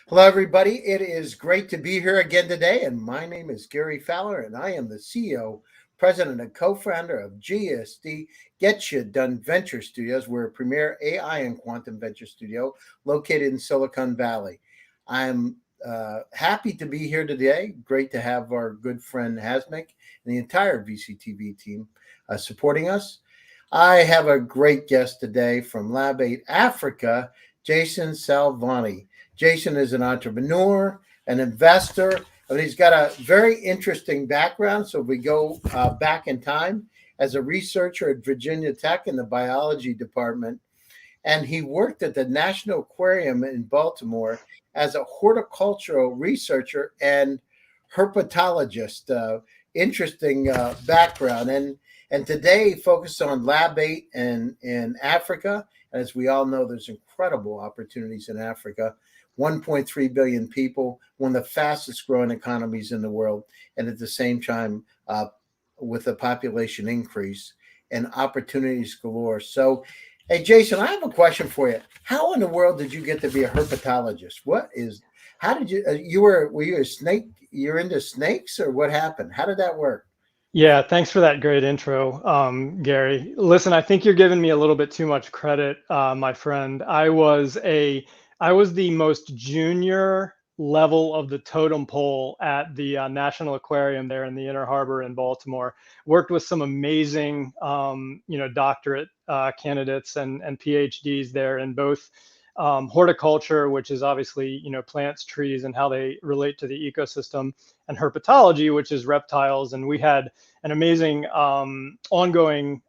Hello, everybody. It is great to be here again today. And my name is Gary Fowler, and I am the CEO, president, and co founder of GSD Get You Done Venture Studios. We're a premier AI and quantum venture studio located in Silicon Valley. I'm happy to be here today. Great to have our good friend Hasmik and the entire VCTV team supporting us. I have a great guest today from Lab 8 Africa, Jason Salvani. Jason is an entrepreneur, an investor, and he's got a very interesting background. So we go back in time as a researcher at Virginia Tech in the biology department. And he worked at the National Aquarium in Baltimore as a horticultural researcher and herpetologist. Interesting background. And today focused on Lab 8 in Africa. As we all know, there's incredible opportunities in Africa. 1.3 billion people, one of the fastest growing economies in the world, and at the same time, with a population increase and opportunities galore. So, hey, Jason, I have a question for you. How in the world did you get to be a herpetologist? How did you, were you a snake? You're into snakes, or what happened? How did that work? Yeah, thanks for that great intro, Gary. Listen, I think you're giving me a little bit too much credit, my friend. I was the most junior level of the totem pole at the National Aquarium there in the Inner Harbor in Baltimore. Worked with some amazing, doctorate candidates and PhDs there in both horticulture, which is obviously, plants, trees, and how they relate to the ecosystem, and herpetology, which is reptiles. And we had an amazing ongoing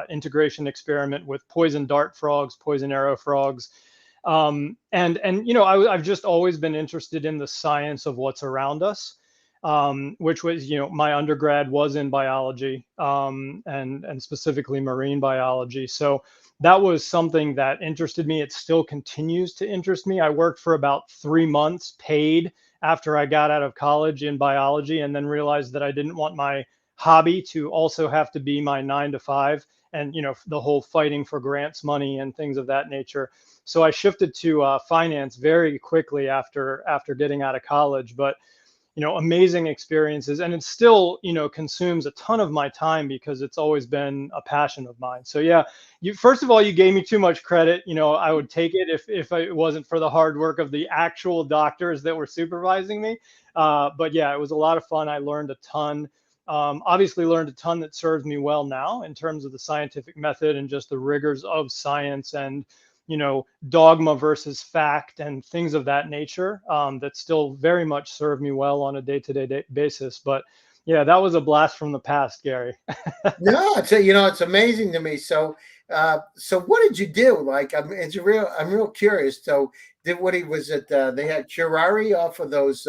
integration experiment with poison dart frogs, poison arrow frogs. I've just always been interested in the science of what's around us, which was, my undergrad was in biology, and specifically marine biology. So that was something that interested me. It still continues to interest me. I worked for about 3 months paid after I got out of college in biology, and then realized that I didn't want my hobby to also have to be my 9 to 5, and the whole fighting for grants money and things of that nature. So I shifted to finance very quickly after getting out of college. But amazing experiences, and it still consumes a ton of my time because it's always been a passion of mine. So yeah, first of all, you gave me too much credit. I would take it if it wasn't for the hard work of the actual doctors that were supervising me. But yeah, it was a lot of fun. I learned a ton. Obviously learned a ton that serves me well now in terms of the scientific method and just the rigors of science, and dogma versus fact and things of that nature, that still very much serve me well on a day-to-day basis. But yeah, that was a blast from the past, Gary. No, it's amazing to me. So what did you do? Like, I'm real curious. So they had curare off of those,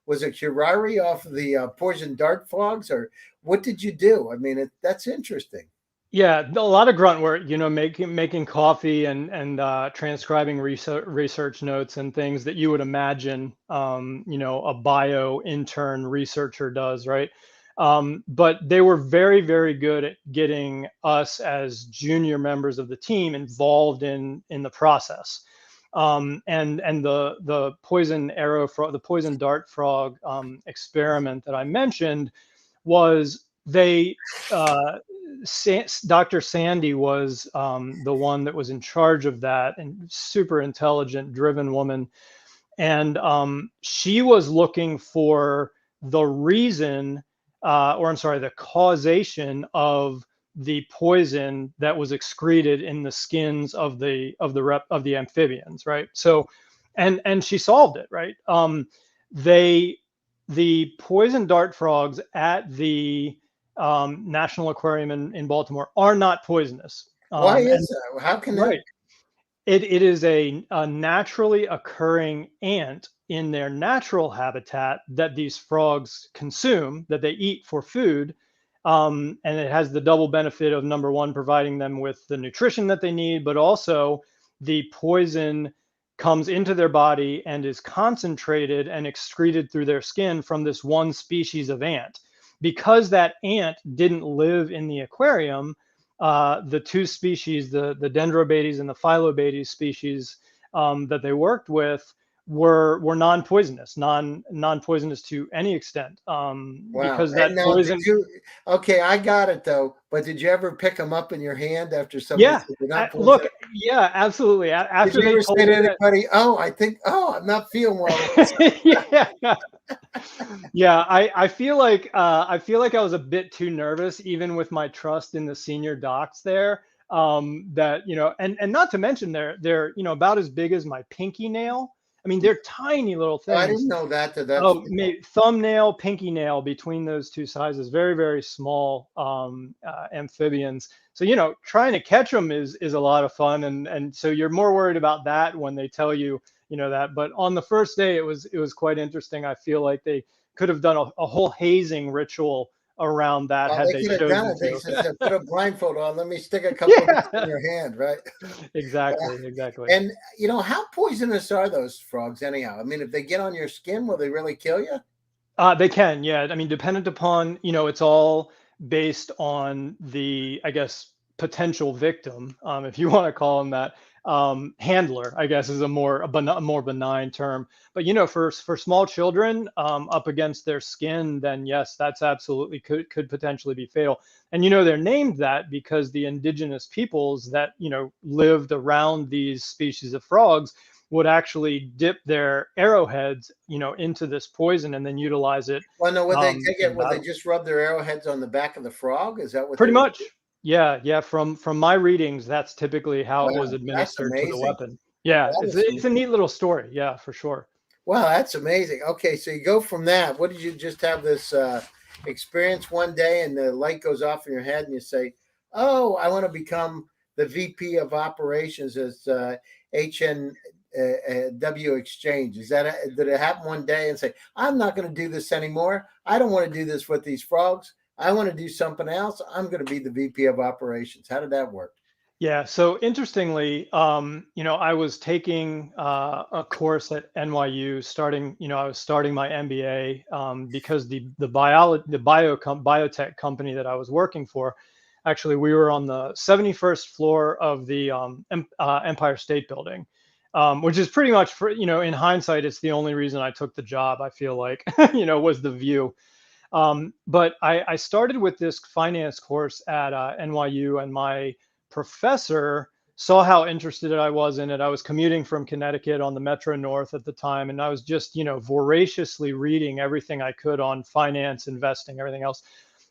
was it curare off of the poison dart frogs, or what did you do? I mean, that's interesting. Yeah, a lot of grunt work, making coffee and transcribing research notes and things that you would imagine, a bio intern researcher does, right? But they were very, very good at getting us as junior members of the team involved in the process. And the the poison dart frog experiment that I mentioned was Dr. Sandy was the one that was in charge of that, and super intelligent, driven woman. And she was looking for the reason, the causation of the poison that was excreted in the skins of the amphibians, right? So, and she solved it, right? The poison dart frogs at the National Aquarium in Baltimore are not poisonous. Why is that? How can that? Right. It is a naturally occurring ant in their natural habitat that these frogs consume, that they eat for food. And it has the double benefit of, number one, providing them with the nutrition that they need, but also the poison comes into their body and is concentrated and excreted through their skin from this one species of ant. Because that ant didn't live in the aquarium, the two species, the Dendrobates and the Phyllobates species that they worked with were non-poisonous, non-poisonous to any extent, Wow. because And that now, poison. okay, I got it though, but did you ever pick them up in your hand after somebody Yeah, said they're not look, poisonous? yeah, absolutely. Did After you they ever say told to me that. anybody, oh, I'm not feeling well? Yeah. Yeah, I feel like I was a bit too nervous, even with my trust in the senior docs there. That and not to mention they're about as big as my pinky nail. I mean, they're tiny little Oh, I things. didn't know that's Oh, thumbnail, pinky nail between those two sizes. Very, very small amphibians. So trying to catch them is a lot of fun, and so you're more worried about that when they tell you that. But on the first day, it was quite interesting. I feel like they could have done a whole hazing ritual around that well, had they they could have done chosen it. They to. said, put a blindfold on. Let me stick a couple of these in Yeah, your hand, right? exactly. And how poisonous are those frogs anyhow? I mean, if they get on your skin, will they really kill you? They can, yeah. I mean, dependent upon, it's all based on the, I guess, potential victim, if you want to call them that. Handler, I guess, is a more benign term. But for small children, up against their skin, then yes, that's absolutely could potentially be fatal. And they're named that because the indigenous peoples that lived around these species of frogs would actually dip their arrowheads, into this poison and then utilize it Well, no, would they take it? in Would they battle. just rub their arrowheads on the back of the frog? Is that what they Pretty would much. do? Yeah, yeah. From my readings, that's typically how it was Wow, that's administered to the amazing. weapon. Yeah, That is it's a neat little story. Yeah, for sure. Wow, that's amazing. Okay, so you go from that. What did you just have this experience one day, and the light goes off in your head, and you say, "Oh, I want to become the VP of operations as HNW Exchange." Did it happen one day and say, "I'm not going to do this anymore. I don't want to do this with these frogs. I want to do something else. I'm going to be the VP of operations." How did that work? Yeah. So interestingly, I was taking a course at NYU, starting. I was starting my MBA because biotech company that I was working for, actually, we were on the 71st floor of the Empire State Building, which is pretty much in hindsight, it's the only reason I took the job. I feel like was the view. But I started with this finance course at NYU, and my professor saw how interested I was in it. I was commuting from Connecticut on the Metro North at the time, and I was just, voraciously reading everything I could on finance, investing, everything else.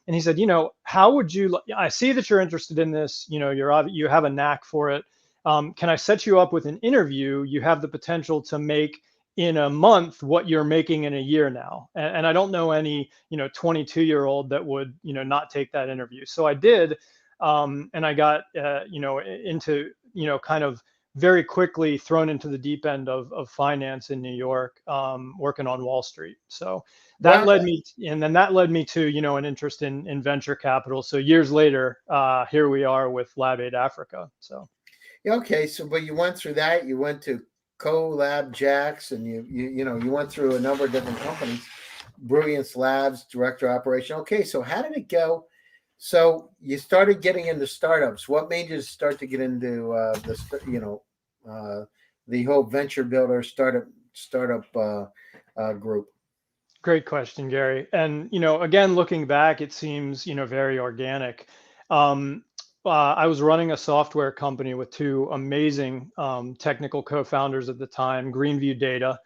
And he said, how would you? I see that you're interested in this. You have a knack for it. Can I set you up with an interview? You have the potential to make in a month what you're making in a year now. And I don't know any 22-year-old that would not take that interview. So I did, and I got into kind of very quickly thrown into the deep end of finance in New York, working on Wall Street. So that Well, led me, and then that led me to an interest in venture capital. So years later, here we are with Lab 8 Africa. So. yeah, okay, so but you went through that. You went to Colab Jacks, and you went through a number of different companies. Brilliance Labs, director of operation. Okay, so how did it go? So you started getting into startups. What made you start to get into the whole venture builder startup group? Great question, Gary. And again, looking back, it seems very organic. Um, I was running a software company with two amazing technical co-founders at the time, Greenview Data,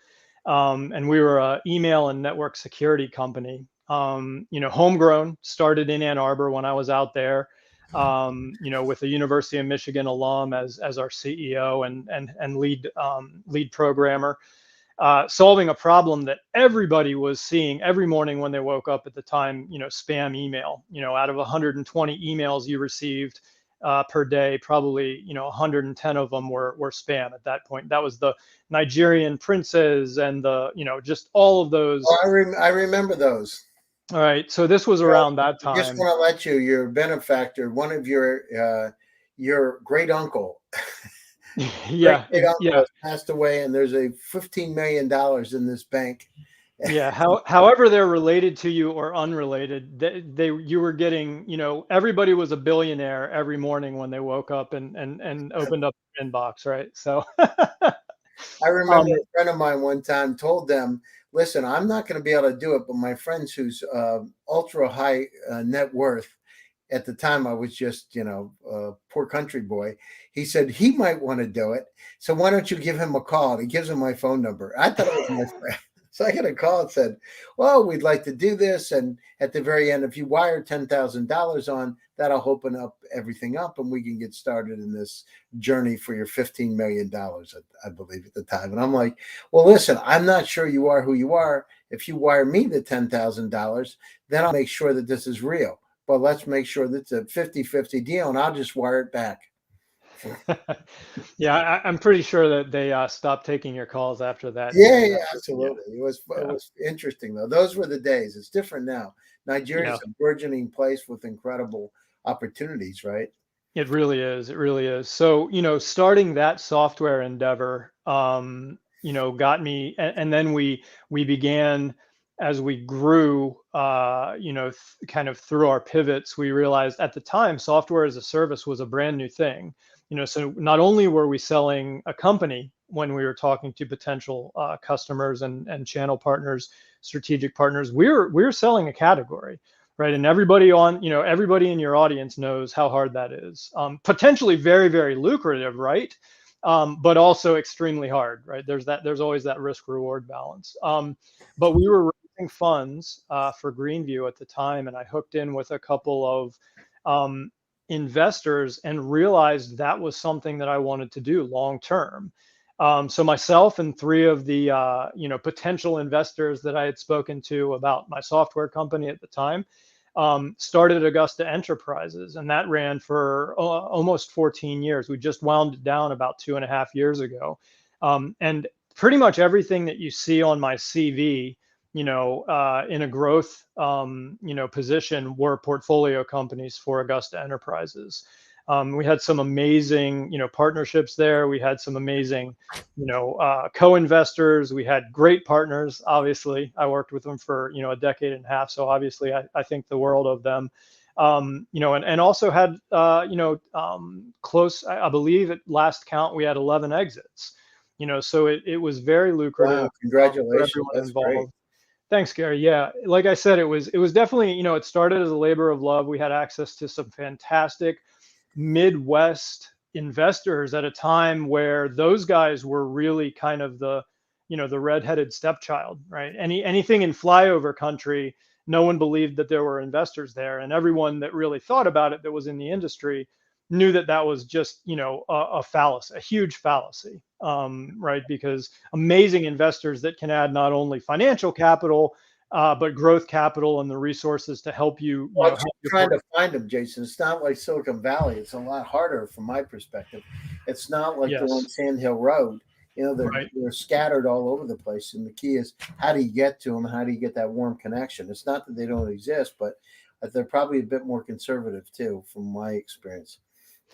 and we were an email and network security company. Homegrown, started in Ann Arbor when I was out there. With a University of Michigan alum as our CEO and lead programmer, solving a problem that everybody was seeing every morning when they woke up at the time. Spam email. Out of 120 emails you received per day, probably 110 of them were spam at that point. That was the Nigerian princes and the just all of those. Oh, I remember those. All right, so this was Well, around that I just time. want to let your benefactor, one of your great uncle, great Yeah, great uncle yeah. has passed away, and there's a $15 million in this bank. Yeah. However they're related to you or unrelated, you were getting, everybody was a billionaire every morning when they woke up and opened up their inbox, right? So, I remember um, a friend of mine one time told them, listen, I'm not going to be able to do it, but my friends who's ultra high net worth, at the time I was just, a poor country boy. He said he might want to do it. So why don't you give him a call? And he gives him my phone number. I thought it was my friend. So I got a call and said, well, we'd like to do this. And at the very end, if you wire $10,000 on, that'll open up everything up and we can get started in this journey for your $15 million, I believe at the time. And I'm like, well, listen, I'm not sure you are who you are. If you wire me the $10,000, then I'll make sure that this is real. But let's make sure that's a 50-50 deal and I'll just wire it back. yeah, I'm pretty sure that they stopped taking your calls after that Yeah, deal. yeah, Yeah, absolutely. It yeah, was interesting though. Those were the days. It's different now. Nigeria yeah. is a burgeoning place with incredible opportunities, right? It really is. It really is. So, starting that software endeavor, got me, and then we began as we grew, kind of through our pivots, we realized at the time software as a service was a brand new thing. So not only were we selling a company when we were talking to potential customers and channel partners, strategic partners, we're selling a category, right? And everybody in your audience knows how hard that is. Potentially very, very lucrative, right? But also extremely hard, right? There's always that risk reward balance. But we were raising funds for Greenview at the time, and I hooked in with a couple of investors and realized that was something that I wanted to do long term. So myself and three of the potential investors that I had spoken to about my software company at the time started Augusta Enterprises, and that ran for almost 14 years. We just wound it down about 2.5 years ago. And pretty much everything that you see on my CV, in a growth, position were portfolio companies for Augusta Enterprises. We had some amazing, partnerships there. We had some amazing, co-investors. We had great partners. Obviously, I worked with them for a decade and a half, so obviously I think the world of them. And also had close. I believe at last count we had 11 exits. So it was very lucrative Wow, for congratulations. everyone That's great. involved. Thanks, Gary. Yeah, like I said, it was definitely, it started as a labor of love. We had access to some fantastic Midwest investors at a time where those guys were really kind of the redheaded stepchild, right? Anything in flyover country, no one believed that there were investors there, and everyone that really thought about it that was in the industry knew that that was just a fallacy, a huge fallacy, right? Because amazing investors that can add not only financial capital but growth capital and the resources to help you, Well, I'm help just your trying to find them, Jason. It's not like Silicon Valley. It's a lot harder from my perspective. It's not like they're on yes, Sand Hill Road. right. They're scattered all over the place. And the key is how do you get to them? How do you get that warm connection? It's not that they don't exist, but they're probably a bit more conservative too, from my experience,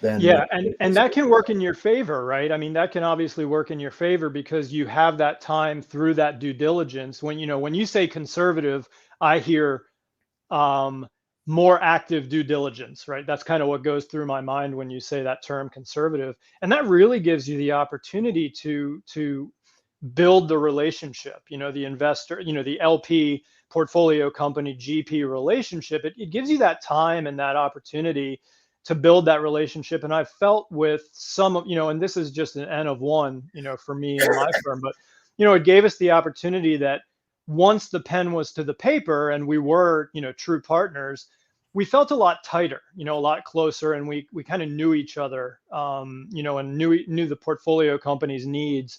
than Yeah, and that can work in your favor, right? I mean, that can obviously work in your favor because you have that time through that due diligence. When you say conservative, I hear um, more active due diligence, right? That's kind of what goes through my mind when you say that term conservative, and that really gives you the opportunity to build the relationship. The investor, the LP portfolio company GP relationship. It gives you that time and that opportunity to build that relationship. And I felt with some of, and this is just an N of one, for me and my firm, but it gave us the opportunity that once the pen was to the paper and we were, true partners, we felt a lot tighter, a lot closer, and we kind of knew each other, and knew the portfolio company's needs,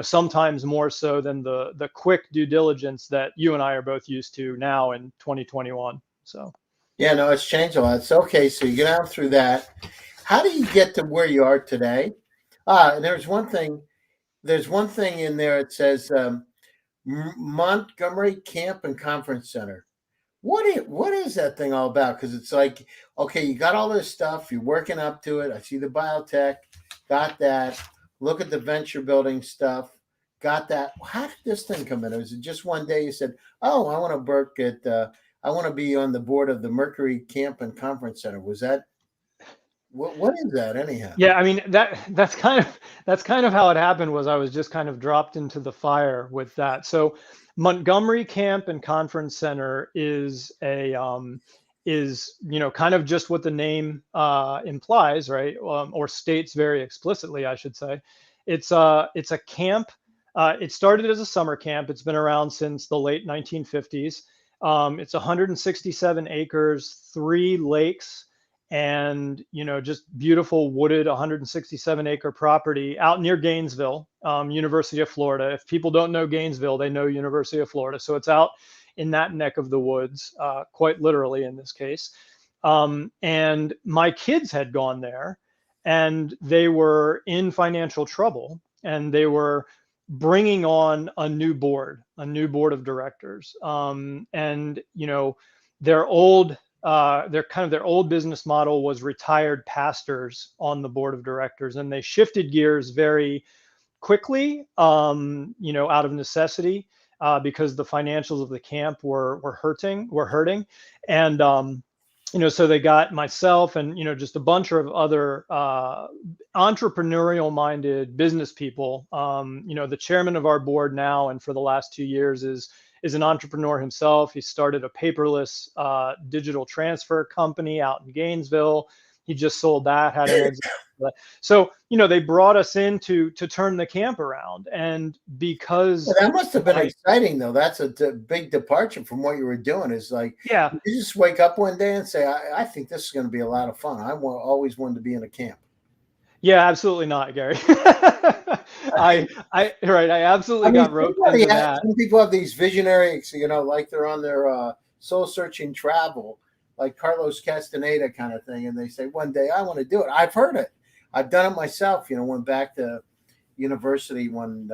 sometimes more so than the quick due diligence that you and I are both used to now in 2021. So. yeah, no, it's changed a lot. So okay, so you get out through that. How do you get to where you are today? And there's one thing. There's one thing in there. It says Montgomery Camp and Conference Center. What is that thing all about? Because it's like, okay, you got all this stuff, you're working up to it. I see the biotech, got that. Look at the venture building stuff. got that. How did this thing come in? Was it just one day you said, "Oh, I want to work at, I want to be on the board of the Mercury Camp and Conference Center"? Was that what is that anyhow? Yeah, I mean that's kind of how it happened. Was I was just kind of dropped into the fire with that. So Montgomery Camp and Conference Center is kind of just what the name implies, right? Or states very explicitly, I should say. It's a camp. It started as a summer camp. It's been around since the late 1950s. It's 167 acres, 3 lakes, and just beautiful wooded 167-acre property out near Gainesville, University of Florida. If people don't know Gainesville, they know University of Florida. So it's out in that neck of the woods, quite literally in this case. And my kids had gone there, and they were in financial trouble, and they were bringing on a new board of directors. And their old business model was retired pastors on the board of directors, and they shifted gears very quickly, out of necessity, because the financials of the camp were hurting, and so they got myself and just a bunch of other entrepreneurial minded business people. The chairman of our board now and for the last 2 years is an entrepreneur himself. He started a paperless digital transfer company out in Gainesville. He just sold that, had an exit. So they brought us in to turn the camp around, and because Well, that must have been exciting, though. That's a big departure from what you were doing. It's like, yeah, you just wake up one day and say, I think this is going to be a lot of fun. Always wanted to be in a camp. yeah, absolutely not, Gary. I absolutely got roped into that. Some people have these visionaries, like they're on their soul searching travel, like Carlos Castaneda kind of thing. And they say, one day I want to do it. I've heard it. I've done it myself, went back to university when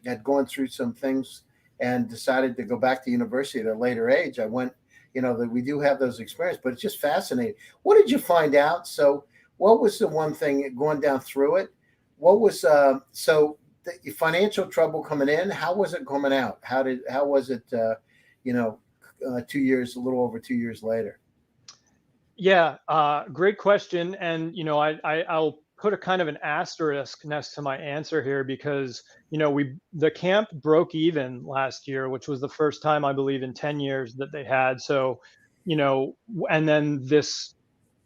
had gone through some things and decided to go back to university at a later age. I went, that we do have those experiences, but it's just fascinating. What did you find out? So what was the one thing going down through it? What was so the financial trouble coming in? How was it coming out? How was it? 2 years, a little over 2 years later. Yeah, great question. And I'll put a kind of an asterisk next to my answer here, because the camp broke even last year, which was the first time, I believe, in 10 years that they had. So and then this,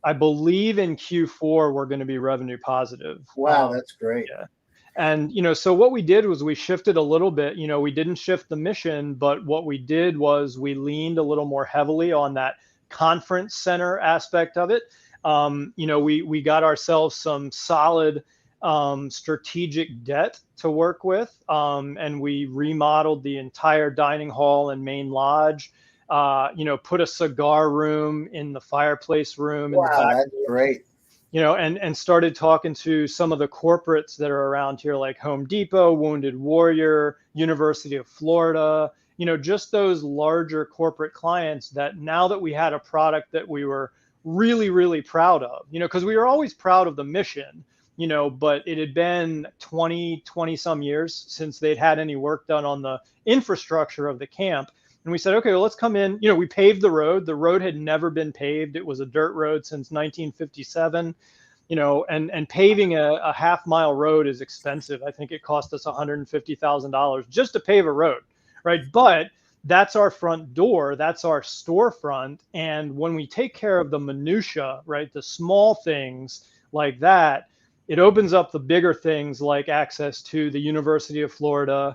I believe, in Q4 we're going to be revenue positive. Wow, that's great. Yeah. And so what we did was we shifted a little bit. We didn't shift the mission, but what we did was we leaned a little more heavily on that conference center aspect of it. We got ourselves some solid strategic debt to work with, and we remodeled the entire dining hall and main lodge. Put a cigar room in the fireplace room. Wow, in the back. That's great. And started talking to some of the corporates that are around here, like Home Depot, Wounded Warrior, University of Florida, just those larger corporate clients that now that we had a product that we were really, really proud of, because we were always proud of the mission, but it had been 20 some years since they'd had any work done on the infrastructure of the camp. And we said, okay, well, let's come in. We paved the road. The road had never been paved. It was a dirt road since 1957. And paving a half-mile road is expensive. I think it cost us $150,000 just to pave a road, right? But that's our front door. That's our storefront. And when we take care of the minutia, right, the small things like that, it opens up the bigger things like access to the University of Florida,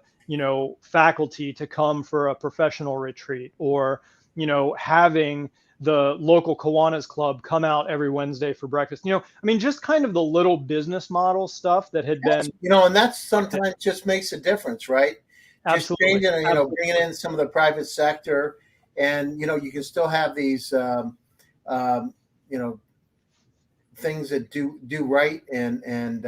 faculty to come for a professional retreat, or, having the local Kiwanis Club come out every Wednesday for breakfast. Just kind of the little business model stuff that had been, and that's sometimes just makes a difference, right? Absolutely. Just changing, bringing in some of the private sector, and, you can still have these, things that do right and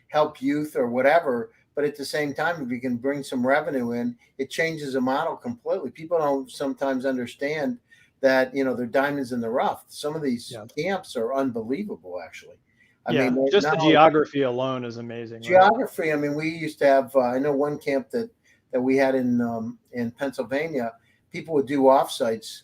help youth or whatever. But at the same time, if you can bring some revenue in, it changes the model completely. People don't sometimes understand that, they're diamonds in the rough. Some of these camps are unbelievable, actually. I Yeah, mean, just not the only geography alone is amazing, right? geography. I mean, we used to have. I know one camp that we had in Pennsylvania. People would do offsites,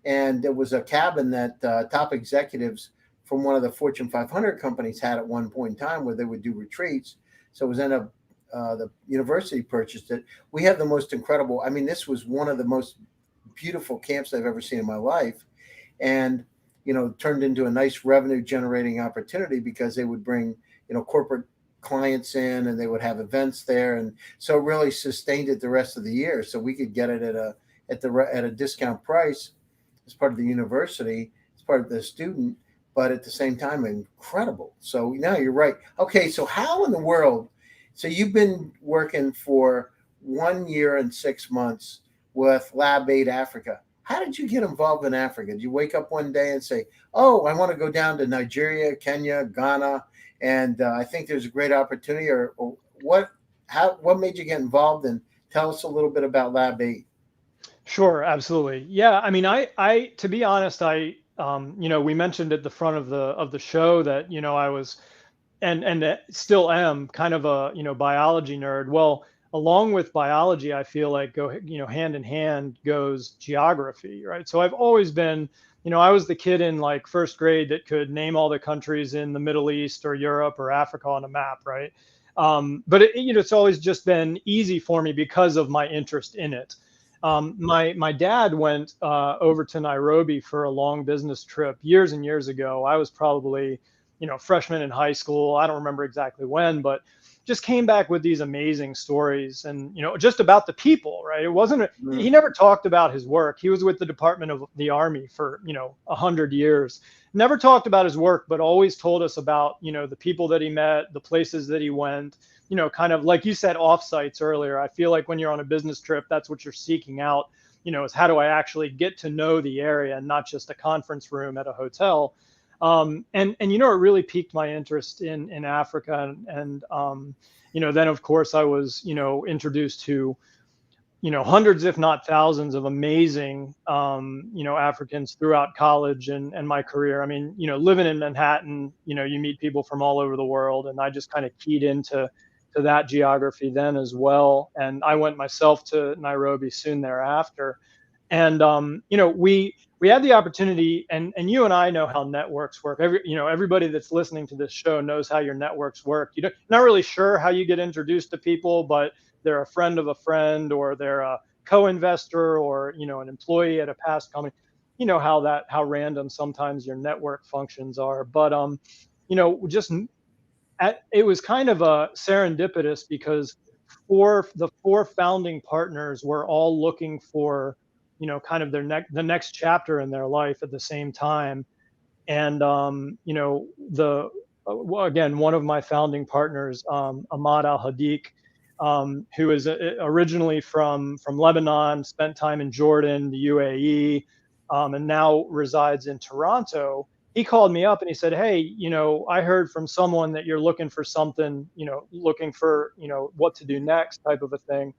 and there was a cabin that top executives from one of the Fortune 500 companies had at one point in time where they would do retreats. So it was in a the university purchased it. We have the most incredible. I mean, this was one of the most beautiful camps I've ever seen in my life, and turned into a nice revenue generating opportunity because they would bring corporate clients in and they would have events there, and so it really sustained it the rest of the year. So we could get it at a discount price as part of the university, as part of the student, but at the same time incredible. So now you're right. Okay, so how in the world? So you've been working for 1 year and 6 months with Lab 8 Africa. How did you get involved in Africa? Did you wake up one day and say, "Oh, I want to go down to Nigeria, Kenya, Ghana, and I think there's a great opportunity"? Or what? What made you get involved? And tell us a little bit about Lab 8. Sure, absolutely. Yeah, I mean, to be honest, we mentioned at the front of the show that, I was and still am kind of a, biology nerd. Well, along with biology, I feel like hand in hand goes geography, right? So I've always been, I was the kid in like first grade that could name all the countries in the Middle East or Europe or Africa on a map, right? But it's always just been easy for me because of my interest in it. My dad went over to Nairobi for a long business trip years and years ago. I was probably, freshman in high school. I don't remember exactly when, but just came back with these amazing stories and, just about the people, right? It wasn't, he never talked about his work. He was with the Department of the Army for, 100 years. Never talked about his work, but always told us about, the people that he met, the places that he went, kind of like you said, offsites earlier. I feel like when you're on a business trip, that's what you're seeking out, is how do I actually get to know the area and not just a conference room at a hotel. And it really piqued my interest in Africa. Then of course I was, introduced to, hundreds, if not thousands of amazing, Africans throughout college and my career. I mean, living in Manhattan, you meet people from all over the world, and I just kind of keyed into that geography then as well. And I went myself to Nairobi soon thereafter. And we had the opportunity, and you and I know how networks work. Everybody that's listening to this show knows how your networks work. You're not really sure how you get introduced to people, but they're a friend of a friend, or they're a co-investor, or an employee at a past company. How random sometimes your network functions are. But just it was kind of a serendipitous because the four founding partners were all looking for kind of the next chapter in their life at the same time. And the again, one of my founding partners, Ahmad Al Hadiq, who is originally from Lebanon, spent time in Jordan, the UAE, and now resides in Toronto. He called me up and he said, "Hey, I heard from someone that you're looking for something, looking for what to do next, type of a thing."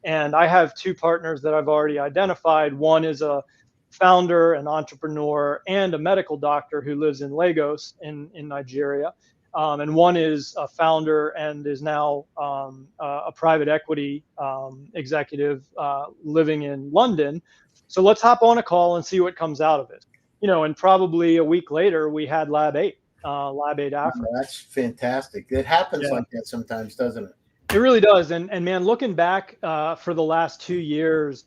And I have two partners that I've already identified. One is a founder, an entrepreneur, and a medical doctor who lives in Lagos in Nigeria. And one is a founder and is now a private equity executive living in London. So let's hop on a call and see what comes out of it. And probably a week later, we had Lab 8, Lab 8 Oh, Africa. that's fantastic. It happens Yeah. like that sometimes, doesn't it? It really does. And man, looking back for the last 2 years,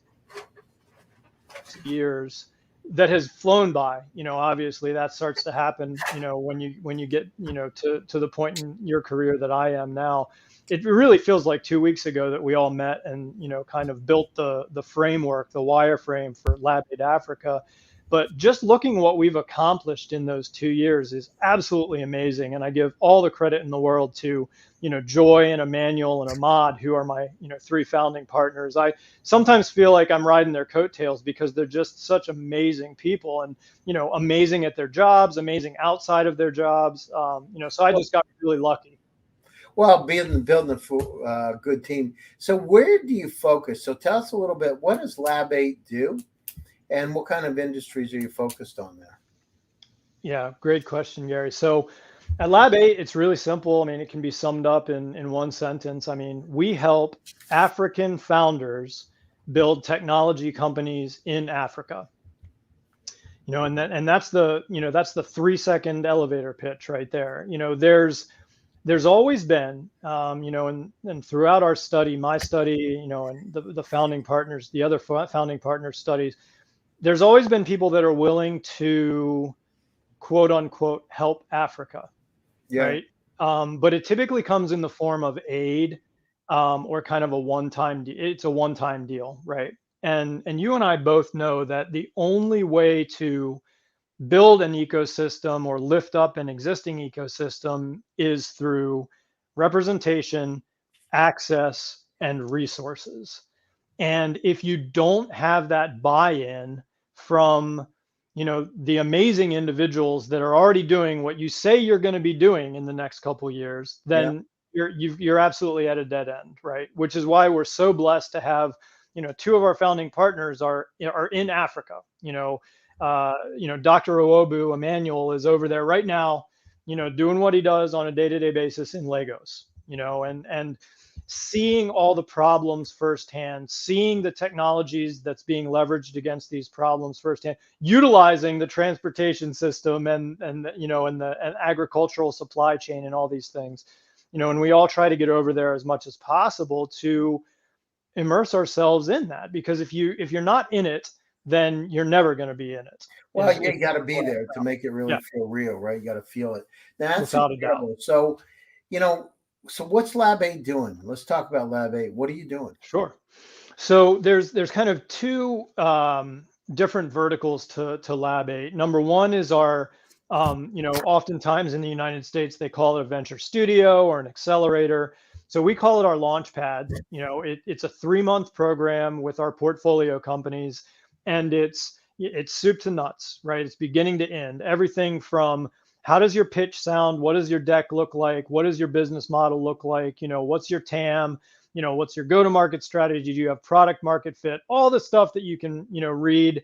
that has flown by. Obviously that starts to happen, when you get, to the point in your career that I am now. It really feels like 2 weeks ago that we all met and, kind of built the framework, the wireframe for Lab 8 Africa. But just looking what we've accomplished in those 2 years is absolutely amazing. And I give all the credit in the world to, Joy and Emmanuel and Ahmad, who are my, three founding partners. I sometimes feel like I'm riding their coattails because they're just such amazing people and, amazing at their jobs, amazing outside of their jobs. So I just got really lucky. Well, building a good team. So where do you focus? So tell us a little bit. What does Lab 8 do, and what kind of industries are you focused on there? Yeah, great question, Gary. So At Lab 8, it's really simple. I mean, it can be summed up in one sentence. I mean, we help African founders build technology companies in Africa. And that's that's the 3-second elevator pitch right there. There's always been, and throughout our study, my study, and the founding partners, the other founding partners studies, there's always been people that are willing to quote unquote help Africa, Yeah. right? But it typically comes in the form of aid, or kind of a one-time. It's a one-time deal, right? And you and I both know that the only way to build an ecosystem or lift up an existing ecosystem is through representation, access, and resources. And if you don't have that buy-in from, the amazing individuals that are already doing what you say you're going to be doing in the next couple of years, Yeah. then you're absolutely at a dead end, right? Which is why we're so blessed to have, two of our founding partners are in Africa. Dr. Owobu Emmanuel is over there right now, doing what he does on a day-to-day basis in Lagos, and seeing all the problems firsthand, seeing the technologies that's being leveraged against these problems firsthand, utilizing the transportation system and the agricultural supply chain and all these things, and we all try to get over there as much as possible to immerse ourselves in that, because if you're not in it, then you're never going to be in it. Well, Is, yeah, is you got to be what I there to found. make it really Yeah, feel real, right? You got to feel it. Now, that's without a doubt. incredible. So, you know, so what's Lab 8 doing? Let's talk about Lab 8. What are you doing? Sure. So there's kind of two different verticals to Lab 8. Number one is our, oftentimes in the United States, they call it a venture studio or an accelerator. So we call it our launch pad. It's a 3-month program with our portfolio companies, and it's soup to nuts, right? It's beginning to end. Everything from how does your pitch sound? What does your deck look like? What does your business model look like? What's your TAM? What's your go-to-market strategy? Do you have product market fit? All the stuff that you can, read,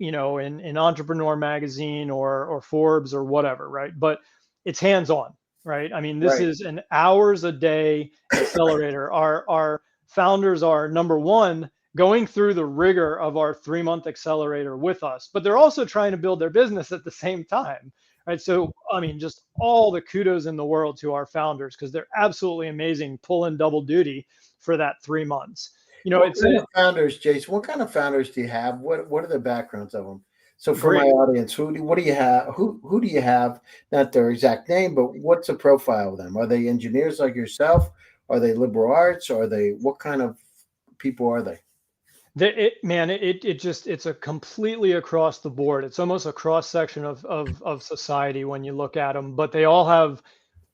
in Entrepreneur Magazine or Forbes or whatever, right? But it's hands-on, right? I mean, this Right. is an hours a day accelerator. Our founders are, number one, going through the rigor of our 3-month accelerator with us, but they're also trying to build their business at the same time, right? So, I mean, just all the kudos in the world to our founders, because they're absolutely amazing, pulling double duty for that 3 months. What It's kind of founders, Jason? What kind of founders do you have? What are the backgrounds of them? So, for my great. audience, what do you have? Who do you have? Not their exact name, but what's the profile of them? Are they engineers like yourself? Are they liberal arts? Are they what kind of people are they? It's a completely across the board. It's almost a cross section of society when you look at them, but they all have,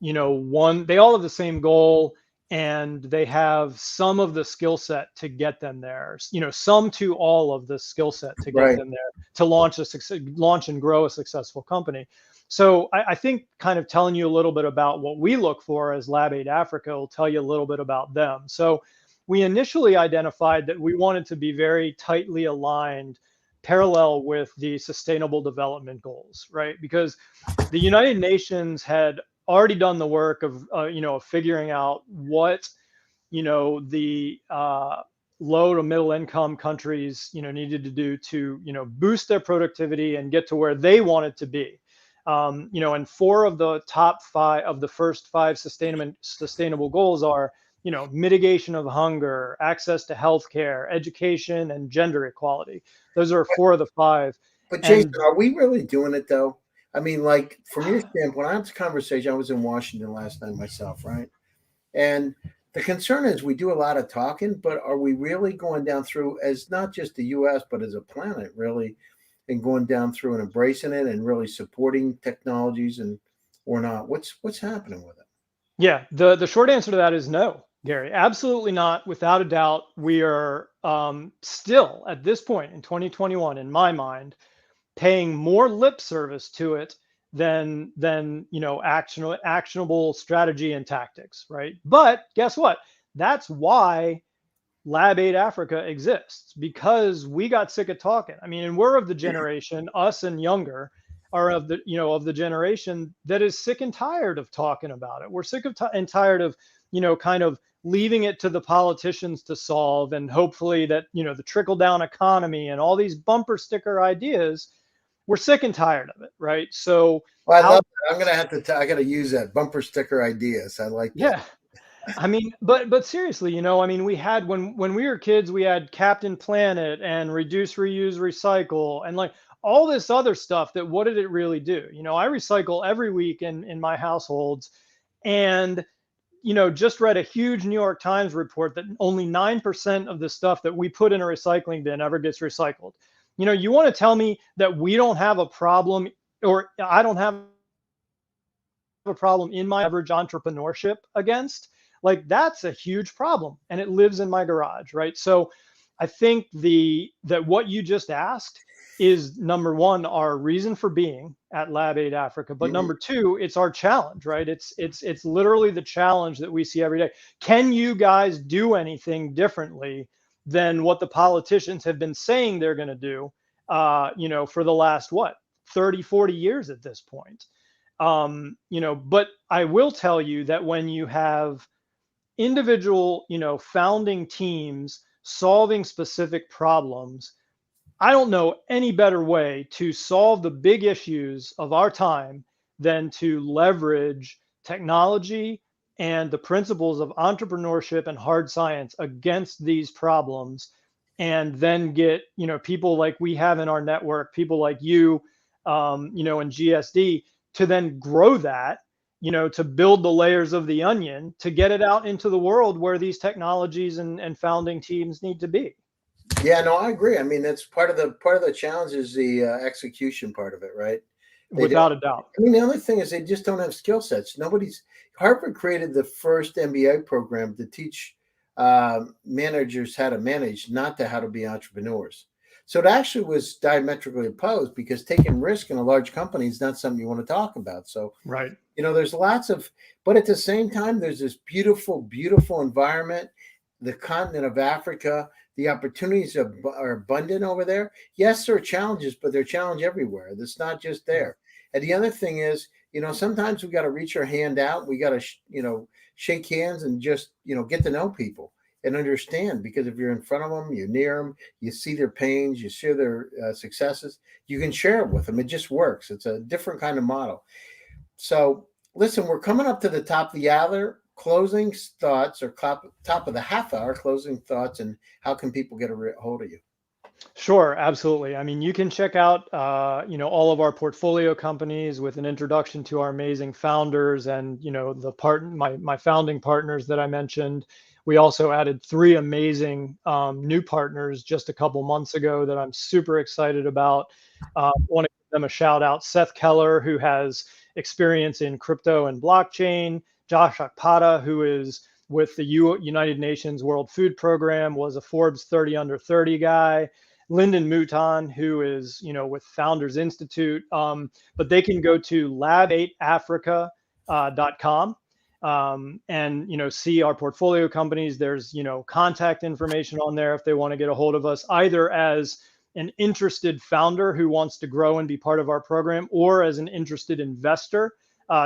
they all have the same goal, and they have some of the skill set to get them there. Some to all of the skill set to get Right. them there to launch and grow a successful company. So I think kind of telling you a little bit about what we look for as Lab 8 Africa will tell you a little bit about them. So we initially identified that we wanted to be very tightly aligned, parallel with the Sustainable Development Goals, right? Because the United Nations had already done the work of, figuring out what, the low to middle income countries, needed to do to, boost their productivity and get to where they wanted to be. And 4 of the top 5 of the first 5 sustainable goals are, mitigation of hunger, access to healthcare, education, and gender equality. Those are 4 of the 5. But Jason, And are we really doing it though? I mean, like from your standpoint, I had this conversation. I was in Washington last night myself, right? And the concern is we do a lot of talking, but are we really going down through as not just the U.S. but as a planet, really, and going down through and embracing it and really supporting technologies and or not? What's happening with it? yeah, the short answer to that is no, Gary. Absolutely not. Without a doubt, we are still at this point in 2021, in my mind, paying more lip service to it than actionable strategy and tactics, right? But guess what? That's why Lab 8 Africa exists, because we got sick of talking. I mean, and we're of the generation, us and younger, are of the, of the generation that is sick and tired of talking about it. We're sick of and tired of, kind of leaving it to the politicians to solve, and hopefully that, the trickle down economy and all these bumper sticker ideas, we're sick and tired of it, right? So Well, I love that. I'm gonna have to. I gotta use that bumper sticker ideas. I like that. yeah, I mean, but seriously, I mean, we had when we were kids, we had Captain Planet and Reduce, Reuse, Recycle, and like all this other stuff. That what did it really do? I recycle every week in my households, and just read a huge New York Times report that only 9% of the stuff that we put in a recycling bin ever gets recycled. You want to tell me that we don't have a problem, or I don't have a problem in my average entrepreneurship against? Like, that's a huge problem, and it lives in my garage, right? So I think that what you just asked is, number one, our reason for being at Lab 8 Africa, but number two, it's our challenge, right? It's literally the challenge that we see every day. Can you guys do anything differently than what the politicians have been saying they're going to do, for the last 30, 40 years at this point? But I will tell you that when you have individual, founding teams solving specific problems, I don't know any better way to solve the big issues of our time than to leverage technology and the principles of entrepreneurship and hard science against these problems, and then get, people like we have in our network, people like you, and GSD, to then grow that, to build the layers of the onion, to get it out into the world where these technologies and founding teams need to be. Yeah, no, I agree. I mean, that's part of the challenge is the execution part of it, right? Without a doubt. I mean, the other thing is they just don't have skill sets. Harvard created the first MBA program to teach managers how to manage, not how to be entrepreneurs. So it actually was diametrically opposed, because taking risk in a large company is not something you want to talk about. So, right. There's lots of, but at the same time, there's this beautiful, beautiful environment, the continent of Africa. The opportunities are abundant over there. Yes, there are challenges, but there are challenges everywhere. That's not just there. And the other thing is, sometimes we got to reach our hand out. We got to, shake hands and just, get to know people and understand. Because if you're in front of them, you're near them, you see their pains, you share their successes, you can share it with them. It just works. It's a different kind of model. So listen, we're coming up to the top of the hour. Closing thoughts, or top of the half hour, closing thoughts, and how can people get a hold of you? Sure, absolutely. I mean, you can check out, all of our portfolio companies with an introduction to our amazing founders and, my founding partners that I mentioned. We also added 3 amazing new partners just a couple months ago that I'm super excited about. Want to give them a shout out: Seth Keller, who has experience in crypto and blockchain; Josh Akpata, who is with the United Nations World Food Program, was a Forbes 30 under 30 guy; Lyndon Mouton, who is, with Founders Institute. But they can go to lab8africa.com and, see our portfolio companies. There's, contact information on there if they want to get a hold of us, either as an interested founder who wants to grow and be part of our program, or as an interested investor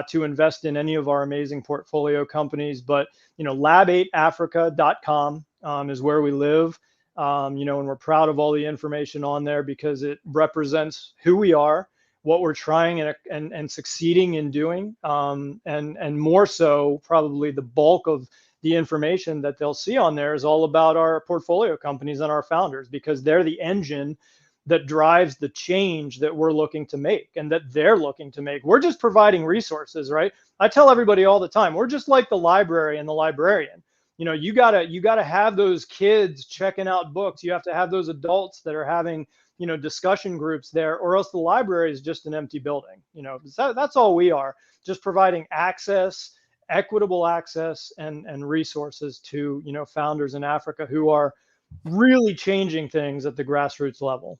to invest in any of our amazing portfolio companies. But, lab8africa.com is where we live. And we're proud of all the information on there, because it represents who we are, what we're trying and succeeding in doing. And more so, probably the bulk of the information that they'll see on there is all about our portfolio companies and our founders, because they're the engine that drives the change that we're looking to make and that they're looking to make. We're just providing resources, right? I tell everybody all the time, we're just like the library and the librarian. You gotta have those kids checking out books. You have to have those adults that are having, discussion groups there, or else the library is just an empty building. That's all we are, just providing access, equitable access and resources to, founders in Africa who are really changing things at the grassroots level.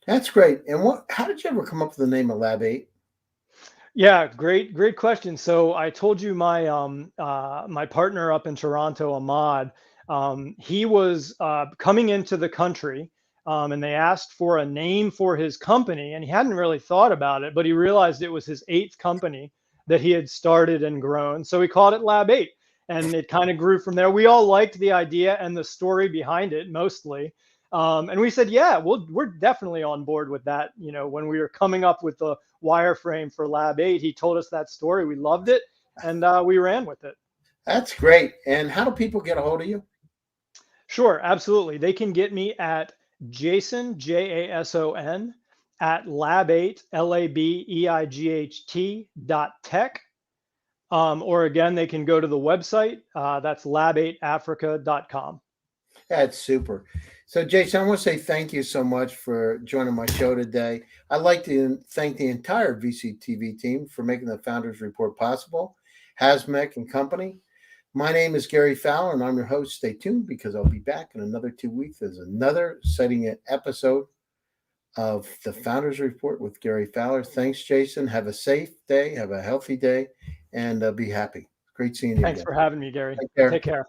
That's great. And how did you ever come up with the name of Lab 8? Yeah, great question. So I told you my partner up in Toronto, Ahmad, he was coming into the country and they asked for a name for his company, and he hadn't really thought about it, but he realized it was his 8th company that he had started and grown. So he called it Lab 8, and it kind of grew from there. We all liked the idea and the story behind it mostly. And we said, yeah, we're definitely on board with that. You know, when we were coming up with the wireframe for Lab 8, he told us that story. We loved it, and we ran with it. That's great. And how do people get a hold of you? Sure, absolutely. They can get me at Jason, Jason, at lab8, LABEIGHT.tech. Or again, they can go to the website. That's lab8africa.com. That's super. So, Jason, I want to say thank you so much for joining my show today. I'd like to thank the entire VCTV team for making the Founders Report possible, Hasmec and company. My name is Gary Fowler, and I'm your host. Stay tuned because I'll be back in another 2 weeks. There's another exciting episode of the Founders Report with Gary Fowler. Thanks, Jason. Have a safe day. Have a healthy day, and be happy. Great seeing you. Thanks again. for having me, Gary. Take care. Take care.